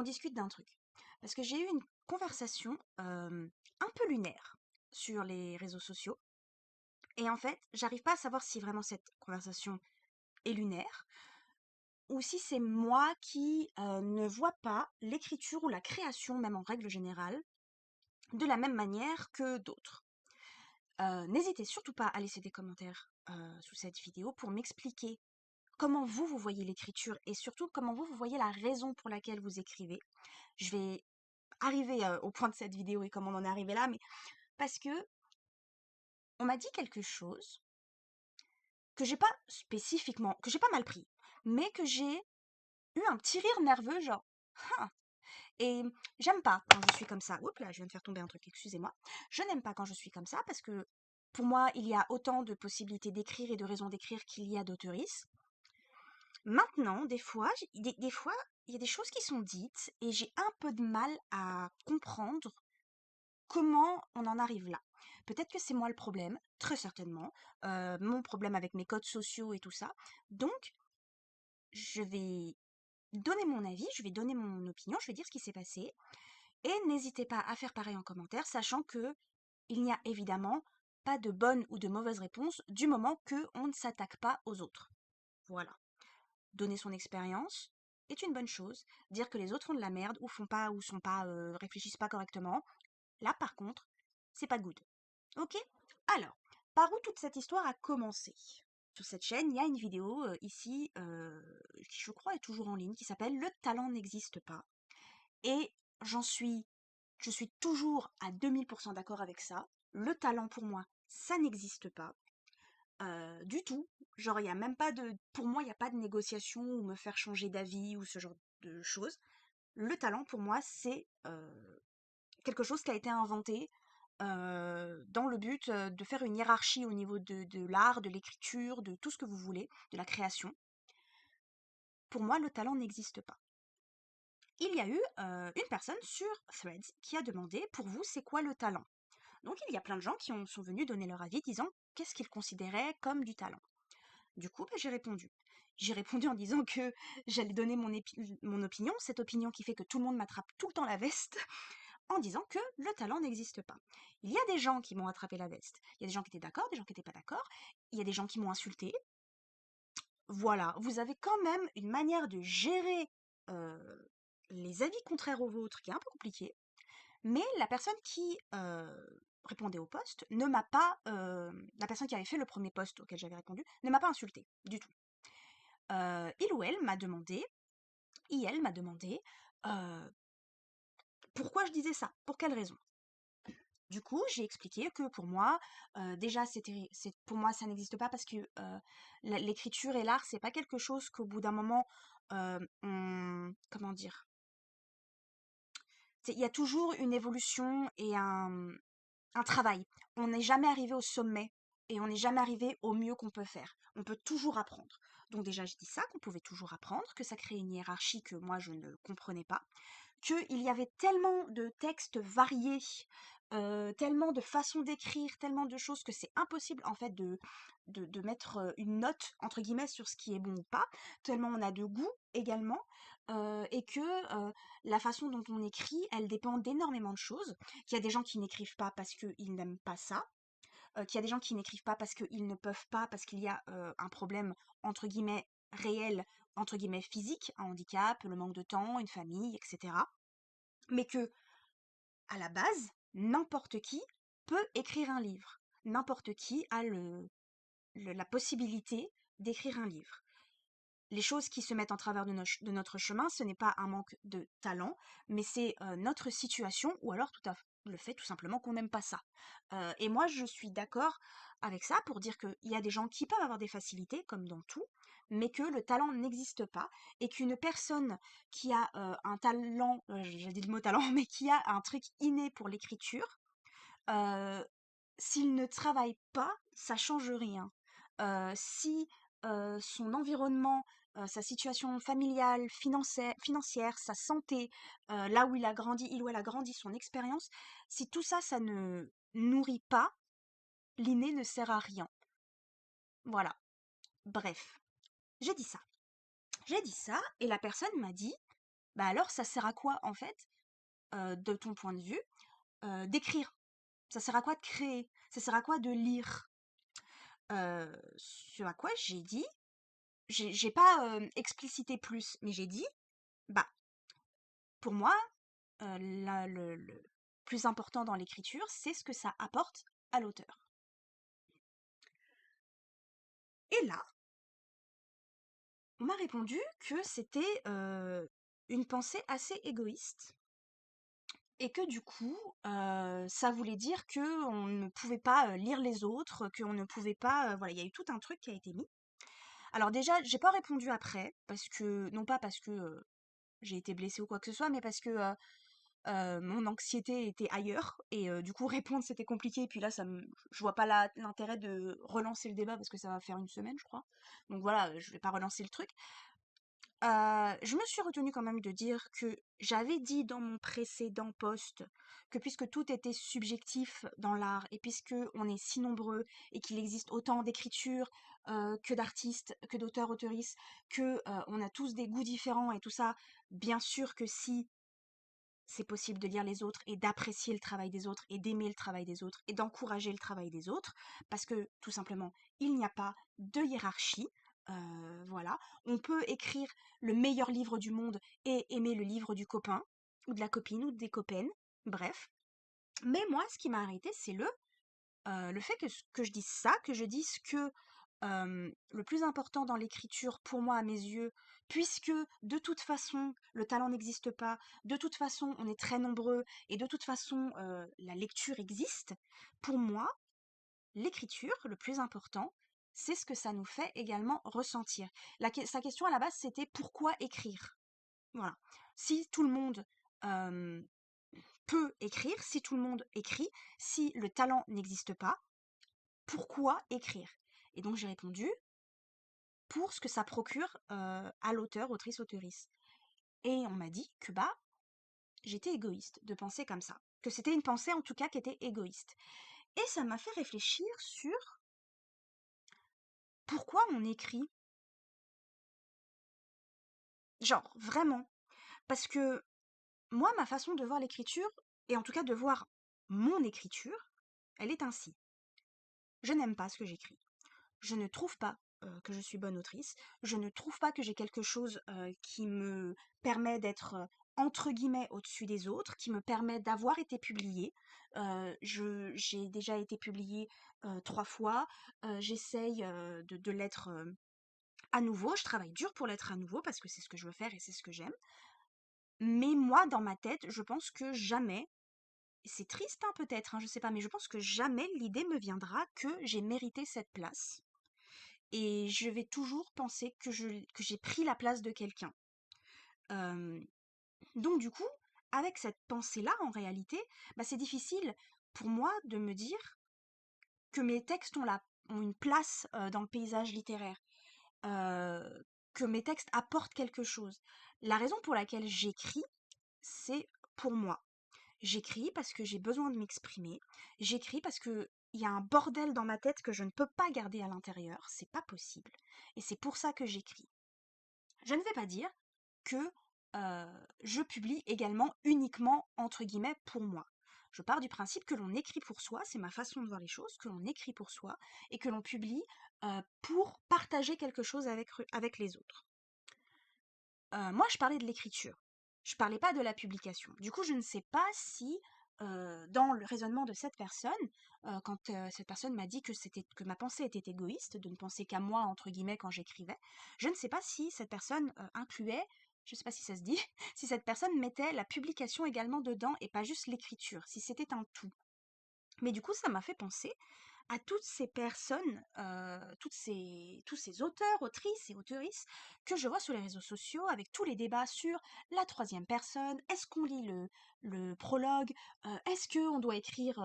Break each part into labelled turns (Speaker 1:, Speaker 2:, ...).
Speaker 1: qu'on discute d'un truc. Parce que j'ai eu une conversation un peu lunaire sur les réseaux sociaux. Et en fait, j'arrive pas à savoir si vraiment cette conversation est lunaire ou si c'est moi qui ne vois pas l'écriture ou la création, même en règle générale, de la même manière que d'autres. N'hésitez surtout pas à laisser des commentaires sous cette vidéo pour m'expliquer comment vous, vous voyez l'écriture et surtout comment vous, vous voyez la raison pour laquelle vous écrivez. Je vais arriver au point de cette vidéo et comment on en est arrivé là, mais parce que on m'a dit quelque chose que j'ai pas spécifiquement, que j'ai pas mal pris, mais que j'ai eu un petit rire nerveux, genre, ah. Et j'aime pas quand je suis comme ça. Oups là, je viens de faire tomber un truc, excusez-moi. Je n'aime pas quand je suis comme ça parce que pour moi, il y a autant de possibilités d'écrire et de raisons d'écrire qu'il y a d'auteuristes. Maintenant, des fois, des fois, il y a des choses qui sont dites et j'ai un peu de mal à comprendre comment on en arrive là. Peut-être que c'est moi le problème, très certainement, mon problème avec mes codes sociaux et tout ça. Donc, je vais donner mon avis, je vais donner mon opinion, je vais dire ce qui s'est passé. Et n'hésitez pas à faire pareil en commentaire, sachant que il n'y a évidemment pas de bonne ou de mauvaise réponse du moment que on ne s'attaque pas aux autres. Voilà. Donner son expérience est une bonne chose. Dire que les autres font de la merde ou font pas ou sont pas réfléchissent pas correctement. Là par contre, c'est pas good. Ok? Alors, par où toute cette histoire a commencé? Sur cette chaîne, il y a une vidéo ici qui je crois est toujours en ligne qui s'appelle Le talent n'existe pas. Et j'en suis je suis toujours à 2000% d'accord avec ça. Le talent pour moi, ça n'existe pas. Du tout. Genre, il y a même pas de. Pour moi, il n'y a pas de négociation ou me faire changer d'avis ou ce genre de choses. Le talent, pour moi, c'est quelque chose qui a été inventé dans le but de faire une hiérarchie au niveau de l'art, de l'écriture, de tout ce que vous voulez, de la création. Pour moi, le talent n'existe pas. Il y a eu une personne sur Threads qui a demandé, pour vous, c'est quoi le talent? Donc il y a plein de gens qui sont venus donner leur avis disant qu'est-ce qu'ils considéraient comme du talent. Du coup, bah, j'ai répondu. J'ai répondu en disant que j'allais donner mon opinion, cette opinion qui fait que tout le monde m'attrape tout le temps la veste, en disant que le talent n'existe pas. Il y a des gens qui m'ont attrapé la veste. Il y a des gens qui étaient d'accord, des gens qui n'étaient pas d'accord. Il y a des gens qui m'ont insulté. Voilà, vous avez quand même une manière de gérer euh, les avis contraires aux vôtres qui est un peu compliquée. Mais la personne qui répondait au post ne m'a pas, la personne qui avait fait le premier post auquel j'avais répondu, ne m'a pas insulté du tout. Il ou elle m'a demandé, elle m'a demandé pourquoi je disais ça, pour quelle raison. Du coup, j'ai expliqué que pour moi, déjà, pour moi, ça n'existe pas parce que l'écriture et l'art, c'est pas quelque chose qu'au bout d'un moment, comment dire, il y a toujours une évolution et un travail. On n'est jamais arrivé au sommet et on n'est jamais arrivé au mieux qu'on peut faire. On peut toujours apprendre. Donc déjà, je dis ça, qu'on pouvait toujours apprendre, que ça crée une hiérarchie que moi, je ne comprenais pas, qu'il y avait tellement de textes variés, tellement de façons d'écrire, tellement de choses que c'est impossible en fait de mettre une note entre guillemets sur ce qui est bon ou pas, tellement on a de goût également, et que la façon dont on écrit, elle dépend d'énormément de choses, qu'il y a des gens qui n'écrivent pas parce qu'ils n'aiment pas ça, qu'il y a des gens qui n'écrivent pas parce qu'ils ne peuvent pas, parce qu'il y a un problème entre guillemets réel, entre guillemets physique, un handicap, le manque de temps, une famille, etc. Mais que à la base, n'importe qui peut écrire un livre. N'importe qui a la possibilité d'écrire un livre. Les choses qui se mettent en travers de notre chemin, ce n'est pas un manque de talent, mais c'est notre situation ou alors le fait tout simplement qu'on n'aime pas ça. Et moi, je suis d'accord avec ça pour dire qu'il y a des gens qui peuvent avoir des facilités, comme dans tout, mais que le talent n'existe pas et qu'une personne qui a un talent, j'ai dit le mot talent, mais qui a un truc inné pour l'écriture, euh, s'il ne travaille pas, ça change rien. Si son environnement, sa situation familiale, financière, sa santé, là où il a grandi, il ou elle a grandi, son expérience, si tout ça, ça ne nourrit pas, l'inné ne sert à rien. Voilà. Bref, j'ai dit ça. J'ai dit ça et la personne m'a dit, bah alors ça sert à quoi en fait, de ton point de vue, d'écrire? Ça sert à quoi de créer? Ça sert à quoi de lire? Ce à quoi j'ai dit, j'ai pas explicité plus, mais j'ai dit, bah pour moi, le plus important dans l'écriture, c'est ce que ça apporte à l'auteur. Et là, on m'a répondu que c'était une pensée assez égoïste et que du coup, ça voulait dire que on ne pouvait pas lire les autres, qu'on ne pouvait pas, voilà, il y a eu tout un truc qui a été mis. Alors déjà, j'ai pas répondu après parce que non pas parce que j'ai été blessée ou quoi que ce soit, mais parce que mon anxiété était ailleurs et du coup répondre c'était compliqué. Et puis là, je vois pas l'intérêt de relancer le débat parce que ça va faire une semaine, je crois. Donc voilà, je vais pas relancer le truc. Je me suis retenue quand même de dire que j'avais dit dans mon précédent post que puisque tout était subjectif dans l'art et puisque on est si nombreux et qu'il existe autant d'écritures que d'artistes, que d'auteurs, auteuristes, que on a tous des goûts différents et tout ça, bien sûr que si c'est possible de lire les autres et d'apprécier le travail des autres et d'aimer le travail des autres et d'encourager le travail des autres, parce que tout simplement, il n'y a pas de hiérarchie. Voilà, on peut écrire le meilleur livre du monde et aimer le livre du copain, ou de la copine, ou des copaines, bref. Mais moi, ce qui m'a arrêté, c'est le fait que je dise ça, que je dise que le plus important dans l'écriture, pour moi, à mes yeux, puisque de toute façon, le talent n'existe pas, de toute façon, on est très nombreux, et de toute façon, la lecture existe, pour moi, l'écriture, le plus important, c'est ce que ça nous fait également ressentir. Sa question à la base, c'était pourquoi écrire? Voilà. Si tout le monde euh, peut écrire, si tout le monde écrit, si le talent n'existe pas, pourquoi écrire? Et donc j'ai répondu pour ce que ça procure à l'auteur, autrice, auteurice. Et on m'a dit que bah j'étais égoïste de penser comme ça, que c'était une pensée en tout cas qui était égoïste. Et ça m'a fait réfléchir sur pourquoi on écrit. Genre vraiment. Parce que moi, ma façon de voir l'écriture, et en tout cas de voir mon écriture, elle est ainsi. Je n'aime pas ce que j'écris. Je ne trouve pas que je suis bonne autrice. Je ne trouve pas que j'ai quelque chose qui me permet d'être entre guillemets au-dessus des autres, qui me permet d'avoir été publiée. J'ai déjà été publiée 3 fois. J'essaye de l'être à nouveau. Je travaille dur pour l'être à nouveau parce que c'est ce que je veux faire et c'est ce que j'aime. Mais moi, dans ma tête, je pense que jamais, c'est triste hein, peut-être, hein, je sais pas, mais je pense que jamais l'idée me viendra que j'ai mérité cette place et je vais toujours penser que j'ai pris la place de quelqu'un. Hem, donc du coup, avec cette pensée-là, en réalité, bah, c'est difficile pour moi de me dire que mes textes ont une place, dans le paysage littéraire, que mes textes apportent quelque chose. La raison pour laquelle j'écris, c'est pour moi. J'écris parce que j'ai besoin de m'exprimer. J'écris parce que il y a un bordel dans ma tête que je ne peux pas garder à l'intérieur. C'est pas possible. Et c'est pour ça que j'écris. Je ne vais pas dire que je publie également uniquement entre guillemets pour moi. Je pars du principe que l'on écrit pour soi, c'est ma façon de voir les choses, que l'on écrit pour soi et que l'on publie pour partager quelque chose avec les autres. Moi, je parlais de l'écriture. Je parlais pas de la publication. Du coup, je ne sais pas si, dans le raisonnement de cette personne, quand, cette personne m'a dit que ma pensée était égoïste, de ne penser qu'à moi, entre guillemets, quand j'écrivais, je ne sais pas si cette personne, incluait, je sais pas si ça se dit, si cette personne mettait la publication également dedans et pas juste l'écriture, si c'était un tout. Mais du coup, ça m'a fait penser à toutes ces personnes, tous ces auteurs, autrices et auteurices que je vois sur les réseaux sociaux avec tous les débats sur la troisième personne, est-ce qu'on lit le prologue, est-ce qu'on doit écrire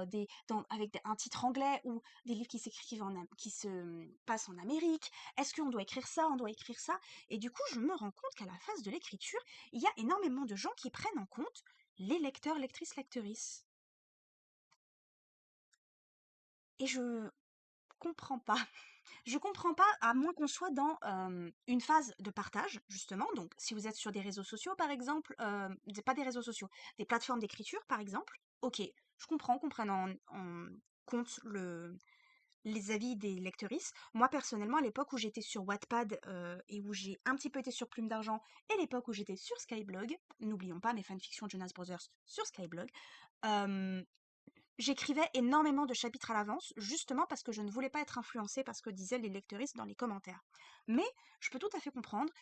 Speaker 1: avec un titre anglais ou des livres qui s'écrivent qui se passent en Amérique, est-ce qu'on doit écrire ça, on doit écrire ça, et du coup je me rends compte qu'à la phase de l'écriture, il y a énormément de gens qui prennent en compte les lecteurs, lectrices, lectrices. Et comprends pas. Je comprends pas, à moins qu'on soit dans une phase de partage, justement. Donc, si vous êtes sur des réseaux sociaux, par exemple, pas des réseaux sociaux, des plateformes d'écriture, par exemple, ok, je comprends qu'on prenne en compte les avis des lectrices. Moi, personnellement, à l'époque où j'étais sur Wattpad et où j'ai un petit peu été sur Plume d'Argent, et l'époque où j'étais sur Skyblog, n'oublions pas mes fanfictions Jonas Brothers sur Skyblog, euh, j'écrivais énormément de chapitres à l'avance, justement parce que je ne voulais pas être influencée par ce que disaient les lectrices dans les commentaires. Mais je peux tout à fait comprendre,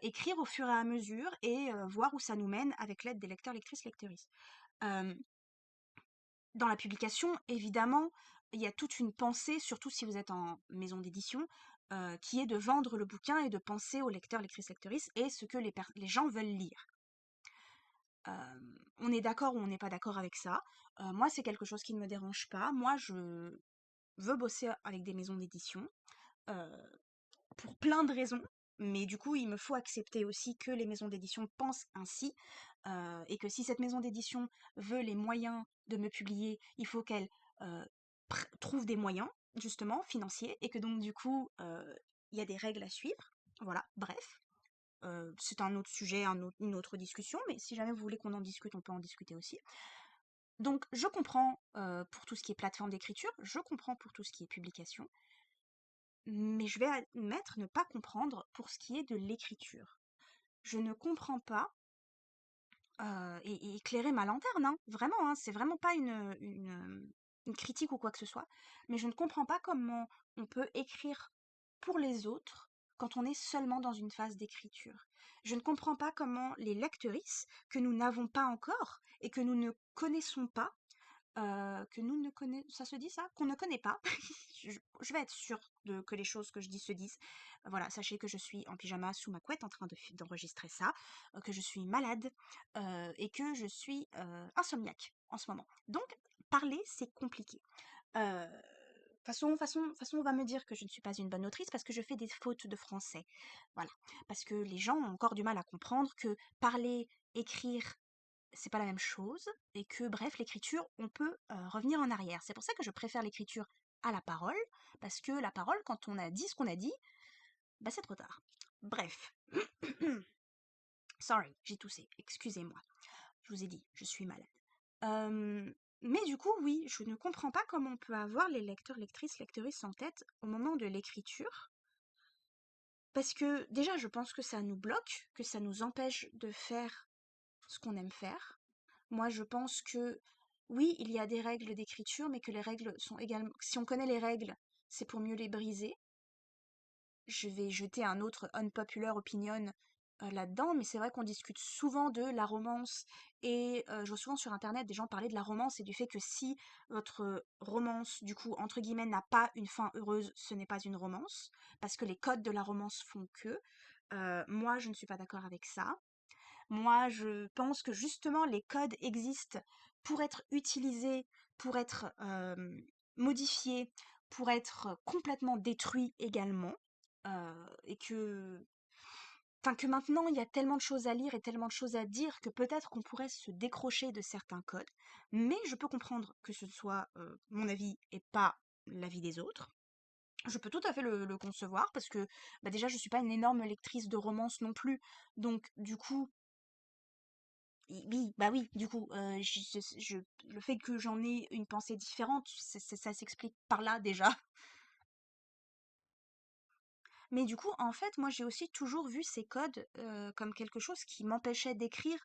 Speaker 1: écrire au fur et à mesure et voir où ça nous mène avec l'aide des lecteurs, lectrices, lectrices. Euh, Dans la publication, évidemment, il y a toute une pensée, surtout si vous êtes en maison d'édition, qui est de vendre le bouquin et de penser aux lecteurs, lectrices, lectrices et ce que les gens veulent lire. On est d'accord ou on n'est pas d'accord avec ça. Moi, c'est quelque chose qui ne me dérange pas. Moi, je veux bosser avec des maisons d'édition euh, pour plein de raisons. Mais du coup, il me faut accepter aussi que les maisons d'édition pensent ainsi et que si cette maison d'édition veut les moyens de me publier, il faut qu'elle euh, trouve des moyens, justement, financiers, et que donc du coup, il y a des règles à suivre. Voilà, bref. C'est un autre sujet, une autre discussion, mais si jamais vous voulez qu'on en discute, on peut en discuter aussi. Donc, je comprends pour tout ce qui est plateforme d'écriture, je comprends pour tout ce qui est publication, mais je vais admettre ne pas comprendre pour ce qui est de l'écriture. Je ne comprends pas, et éclairer ma lanterne, hein, vraiment, hein, c'est vraiment pas une critique ou quoi que ce soit, mais je ne comprends pas comment on peut écrire pour les autres quand on est seulement dans une phase d'écriture. Je ne comprends pas comment les lectrices que nous n'avons pas encore et que nous ne connaissons pas, que nous ne connaissons, ça se dit ça? Qu'on ne connaît pas. Je vais être sûre que les choses que je dis se disent. Voilà, sachez que je suis en pyjama sous ma couette en train d'enregistrer ça, que je suis malade et que je suis insomniaque en ce moment. Donc, parler, c'est compliqué. Euh, façon, on va me dire que je ne suis pas une bonne autrice parce que je fais des fautes de français. Voilà. Parce que les gens ont encore du mal à comprendre que parler, écrire, c'est pas la même chose et que bref l'écriture on peut revenir en arrière. C'est pour ça que je préfère l'écriture à la parole parce que la parole quand on a dit ce qu'on a dit, bah c'est trop tard. Bref. Sorry, j'ai toussé, excusez-moi. Je vous ai dit, je suis malade. Mais du coup, oui, je ne comprends pas comment on peut avoir les lecteurs, lectrices, lectrices en tête au moment de l'écriture. Parce que déjà, je pense que ça nous bloque, que ça nous empêche de faire ce qu'on aime faire. Moi, je pense que oui, il y a des règles d'écriture, mais que les règles sont également... Si on connaît les règles, c'est pour mieux les briser. Je vais jeter un autre unpopular opinion là-dedans, mais c'est vrai qu'on discute souvent de la romance et je vois souvent sur internet des gens parler de la romance et du fait que si votre romance, du coup, entre guillemets, n'a pas une fin heureuse, ce n'est pas une romance, parce que les codes de la romance font que. Moi, je ne suis pas d'accord avec ça. Moi, je pense que justement, les codes existent pour être utilisés, pour être modifiés, pour être complètement détruits également. Et que, enfin, que maintenant, il y a tellement de choses à lire et tellement de choses à dire que peut-être qu'on pourrait se décrocher de certains codes. Mais je peux comprendre que ce soit mon avis et pas l'avis des autres. Je peux tout à fait le concevoir parce que bah déjà je suis pas une énorme lectrice de romance non plus, donc du coup oui, bah oui, du coup, le fait que j'en ai une pensée différente, ça s'explique par là déjà. Mais du coup, en fait, moi j'ai aussi toujours vu ces codes comme quelque chose qui m'empêchait d'écrire,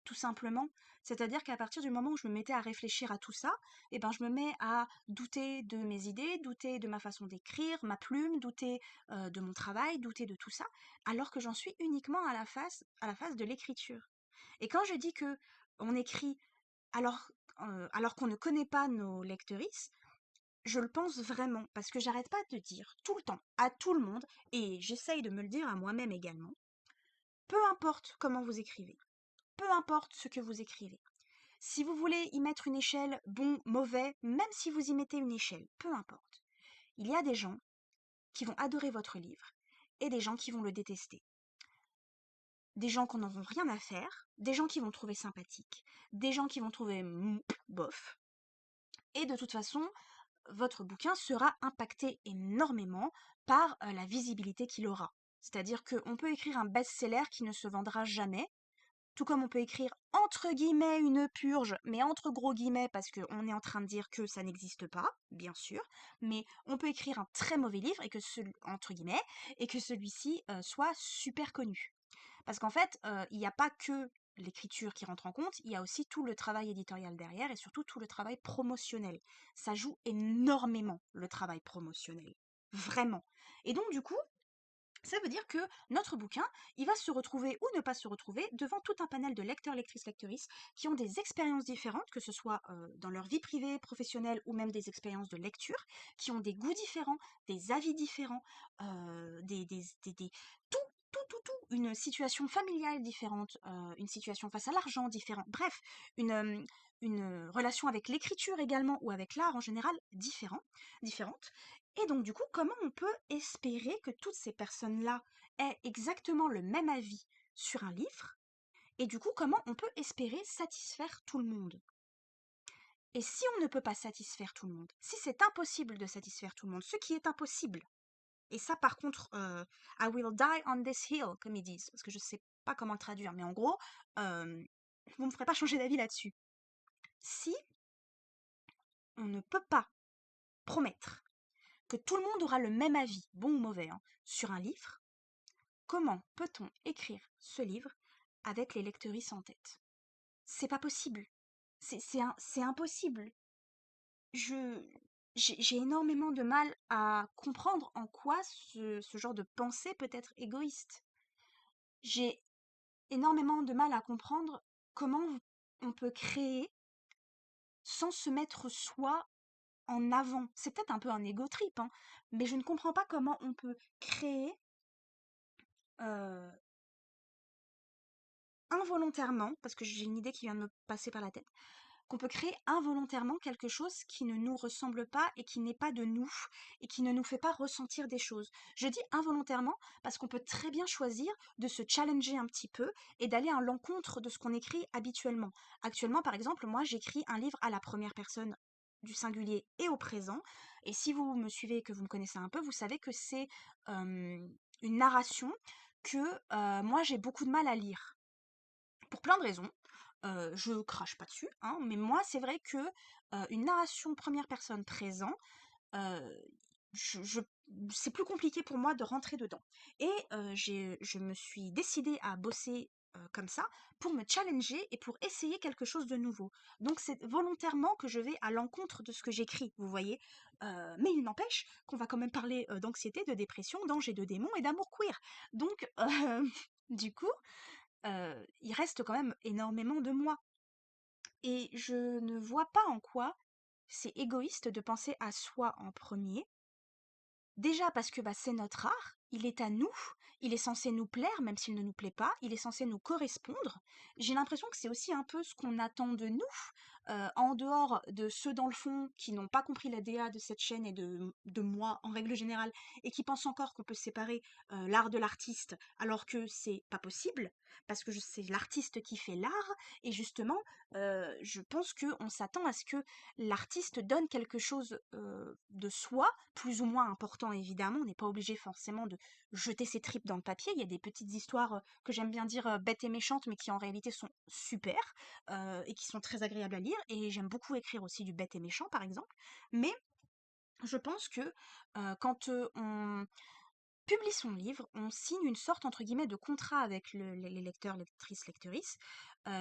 Speaker 1: tout simplement. C'est-à-dire qu'à partir du moment où je me mettais à réfléchir à tout ça, eh ben je me mets à douter de mes idées, douter de ma façon d'écrire, ma plume, douter de mon travail, douter de tout ça, alors que j'en suis uniquement à la phase de l'écriture. Et quand je dis que on écrit alors, alors qu'on ne connaît pas nos lectrices, je le pense vraiment, parce que j'arrête pas de dire tout le temps à tout le monde, et j'essaye de me le dire à moi-même également, peu importe comment vous écrivez, peu importe ce que vous écrivez. Si vous voulez y mettre une échelle, bon, mauvais, même si vous y mettez une échelle, peu importe. Il y a des gens qui vont adorer votre livre, et des gens qui vont le détester. Des gens qui n'en ont rien à faire, des gens qui vont le trouver sympathique, des gens qui vont trouver bof. Et de toute façon, votre bouquin sera impacté énormément par la visibilité qu'il aura. C'est-à-dire qu'on peut écrire un best-seller qui ne se vendra jamais, tout comme on peut écrire entre guillemets une purge, mais entre gros guillemets parce qu'on est en train de dire que ça n'existe pas, bien sûr, mais on peut écrire un très mauvais livre et que entre guillemets, et que celui-ci soit super connu. Parce qu'en fait, il n'y a pas que l'écriture qui rentre en compte, il y a aussi tout le travail éditorial derrière et surtout tout le travail promotionnel. Ça joue énormément le travail promotionnel. Vraiment. Et donc du coup, ça veut dire que notre bouquin, il va se retrouver ou ne pas se retrouver devant tout un panel de lecteurs, lectrices, lectrices qui ont des expériences différentes, que ce soit dans leur vie privée, professionnelle ou même des expériences de lecture, qui ont des goûts différents, des avis différents, tout, une situation familiale différente, une situation face à l'argent différente, bref, une relation avec l'écriture également ou avec l'art en général différente. Et donc, du coup, comment on peut espérer que toutes ces personnes-là aient exactement le même avis sur un livre? Et du coup, comment on peut espérer satisfaire tout le monde? Et si on ne peut pas satisfaire tout le monde, si c'est impossible de satisfaire tout le monde, ce qui est impossible, et ça par contre, I will die on this hill, comme ils disent, parce que je sais pas comment le traduire, mais en gros, vous me ferez pas changer d'avis là-dessus. Si on ne peut pas promettre que tout le monde aura le même avis, bon ou mauvais, hein, sur un livre, comment peut-on écrire ce livre avec les lectrices en tête? C'est pas possible. C'est impossible. Je, j'ai énormément de mal à comprendre en quoi ce genre de pensée peut être égoïste. J'ai énormément de mal à comprendre comment on peut créer sans se mettre soi en avant. C'est peut-être un peu un ego trip, hein, mais je ne comprends pas comment on peut créer euh, involontairement, parce que j'ai une idée qui vient de me passer par la tête, qu'on peut créer involontairement quelque chose qui ne nous ressemble pas et qui n'est pas de nous et qui ne nous fait pas ressentir des choses. Je dis involontairement parce qu'on peut très bien choisir de se challenger un petit peu et d'aller à l'encontre de ce qu'on écrit habituellement. Actuellement, par exemple, moi j'écris un livre à la première personne du singulier et au présent. Et si vous me suivez et que vous me connaissez un peu, vous savez que c'est une narration que moi j'ai beaucoup de mal à lire pour plein de raisons. Je crache pas dessus, hein, mais moi, c'est vrai que une narration première personne présent, euh, je- c'est plus compliqué pour moi de rentrer dedans. Et je me suis décidée à bosser comme ça pour me challenger et pour essayer quelque chose de nouveau. Donc c'est volontairement que je vais à l'encontre de ce que j'écris, vous voyez. Mais il n'empêche qu'on va quand même parler d'anxiété, de dépression, d'anges et de démons et d'amour queer. Donc, du coup, il reste quand même énormément de moi. Et je ne vois pas en quoi c'est égoïste de penser à soi en premier. Déjà parce que bah, c'est notre art, il est à nous, il est censé nous plaire même s'il ne nous plaît pas, il est censé nous correspondre. J'ai l'impression que c'est aussi un peu ce qu'on attend de nous, en dehors de ceux dans le fond qui n'ont pas compris la DA de cette chaîne et de moi en règle générale, et qui pensent encore qu'on peut séparer l'art de l'artiste, alors que c'est pas possible, parce que c'est l'artiste qui fait l'art, et justement, je pense qu'on s'attend à ce que l'artiste donne quelque chose de soi, plus ou moins important évidemment, on n'est pas obligé forcément de jeter ses tripes dans le papier, il y a des petites histoires que j'aime bien dire bêtes et méchantes, mais qui en réalité sont super, et qui sont très agréables à lire, et j'aime beaucoup écrire aussi du bête et méchant par exemple, mais je pense que quand on publie son livre, on signe une sorte entre guillemets de contrat avec les lecteurs, lectrices, lectrices,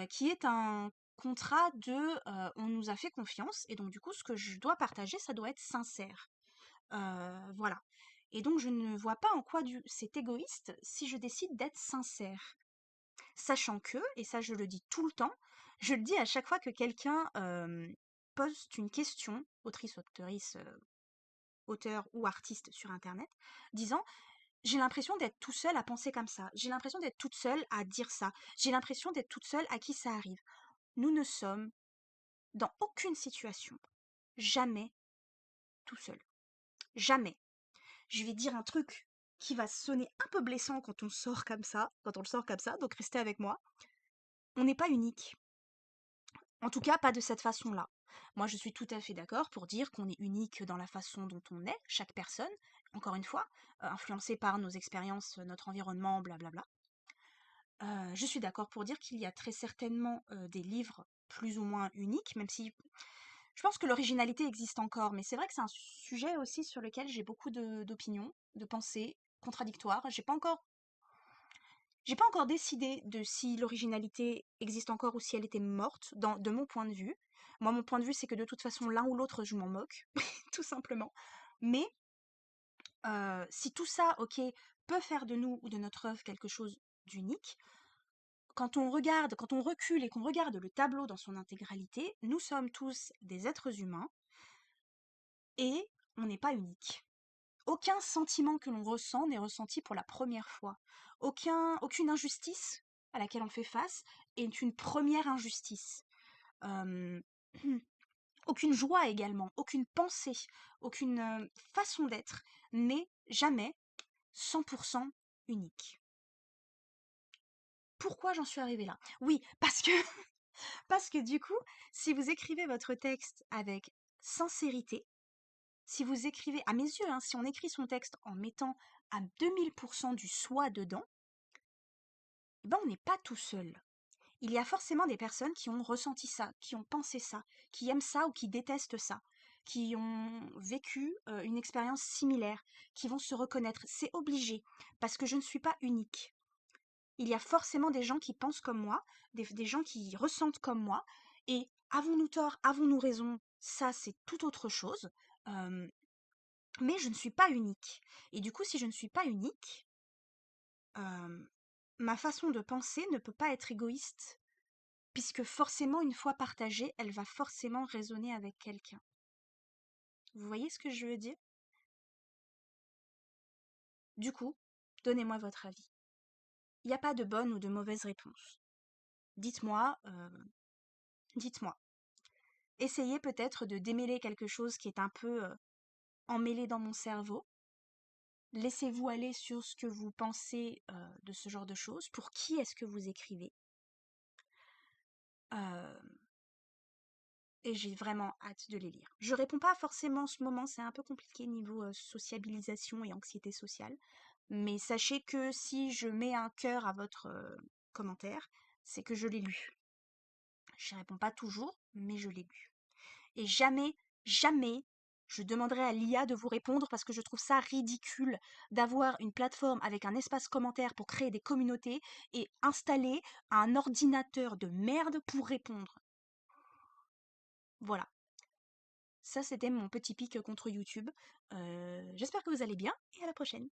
Speaker 1: qui est un contrat de on nous a fait confiance et donc du coup ce que je dois partager ça doit être sincère. Voilà. Et donc je ne vois pas en quoi c'est égoïste si je décide d'être sincère. Sachant que, et ça je le dis tout le temps, je le dis à chaque fois que quelqu'un poste une question, autrice, auteurice, auteur ou artiste sur internet, disant j'ai l'impression d'être tout seul à penser comme ça. J'ai l'impression d'être toute seule à dire ça. J'ai l'impression d'être toute seule à qui ça arrive. Nous ne sommes, dans aucune situation, jamais tout seul. Jamais. Je vais dire un truc qui va sonner un peu blessant quand on sort comme ça, quand on le sort comme ça, donc restez avec moi. On n'est pas unique. En tout cas, pas de cette façon-là. Moi, je suis tout à fait d'accord pour dire qu'on est unique dans la façon dont on est, chaque personne, encore une fois, influencée par nos expériences, notre environnement, blablabla. Je suis d'accord pour dire qu'il y a très certainement des livres plus ou moins uniques, même si je pense que l'originalité existe encore, mais c'est vrai que c'est un sujet aussi sur lequel j'ai beaucoup d'opinions, de pensées contradictoires. J'ai pas encore décidé de si l'originalité existe encore ou si elle était morte, de mon point de vue. Moi, mon point de vue, c'est que de toute façon, l'un ou l'autre, je m'en moque, tout simplement. Mais si tout ça, ok, peut faire de nous ou de notre œuvre quelque chose d'unique, quand on regarde, quand on recule et qu'on regarde le tableau dans son intégralité, nous sommes tous des êtres humains et on n'est pas unique. Aucun sentiment que l'on ressent n'est ressenti pour la première fois. Aucune injustice à laquelle on fait face est une première injustice. Euh, aucune joie également, aucune pensée, aucune façon d'être n'est jamais 100% unique. Pourquoi j'en suis arrivée là? Oui, parce que, parce que du coup, si vous écrivez votre texte avec sincérité, si vous écrivez, à mes yeux, hein, si on écrit son texte en mettant à 2000% du soi dedans, eh ben on n'est pas tout seul. Il y a forcément des personnes qui ont ressenti ça, qui ont pensé ça, qui aiment ça ou qui détestent ça, qui ont vécu une expérience similaire, qui vont se reconnaître. C'est obligé, parce que je ne suis pas unique. Il y a forcément des gens qui pensent comme moi, des gens qui ressentent comme moi, et avons-nous tort, avons-nous raison, ça c'est tout autre chose. Euh, mais je ne suis pas unique. Et du coup, si je ne suis pas unique, euh, ma façon de penser ne peut pas être égoïste, puisque forcément, une fois partagée, elle va forcément résonner avec quelqu'un. Vous voyez ce que je veux dire? Du coup, donnez-moi votre avis. Il n'y a pas de bonne ou de mauvaise réponse. Dites-moi, dites-moi. Essayez peut-être de démêler quelque chose qui est un peu emmêlé dans mon cerveau. Laissez-vous aller sur ce que vous pensez de ce genre de choses. Pour qui est-ce que vous écrivez? Euh, et j'ai vraiment hâte de les lire. Je réponds pas forcément en ce moment, c'est un peu compliqué niveau sociabilisation et anxiété sociale. Mais sachez que si je mets un cœur à votre commentaire, c'est que je l'ai lu. Je réponds pas toujours, mais je l'ai lu. Et jamais, jamais, je demanderai à l'IA de vous répondre parce que je trouve ça ridicule d'avoir une plateforme avec un espace commentaire pour créer des communautés et installer un ordinateur de merde pour répondre. Voilà. Ça, c'était mon petit pic contre YouTube. J'espère que vous allez bien et à la prochaine.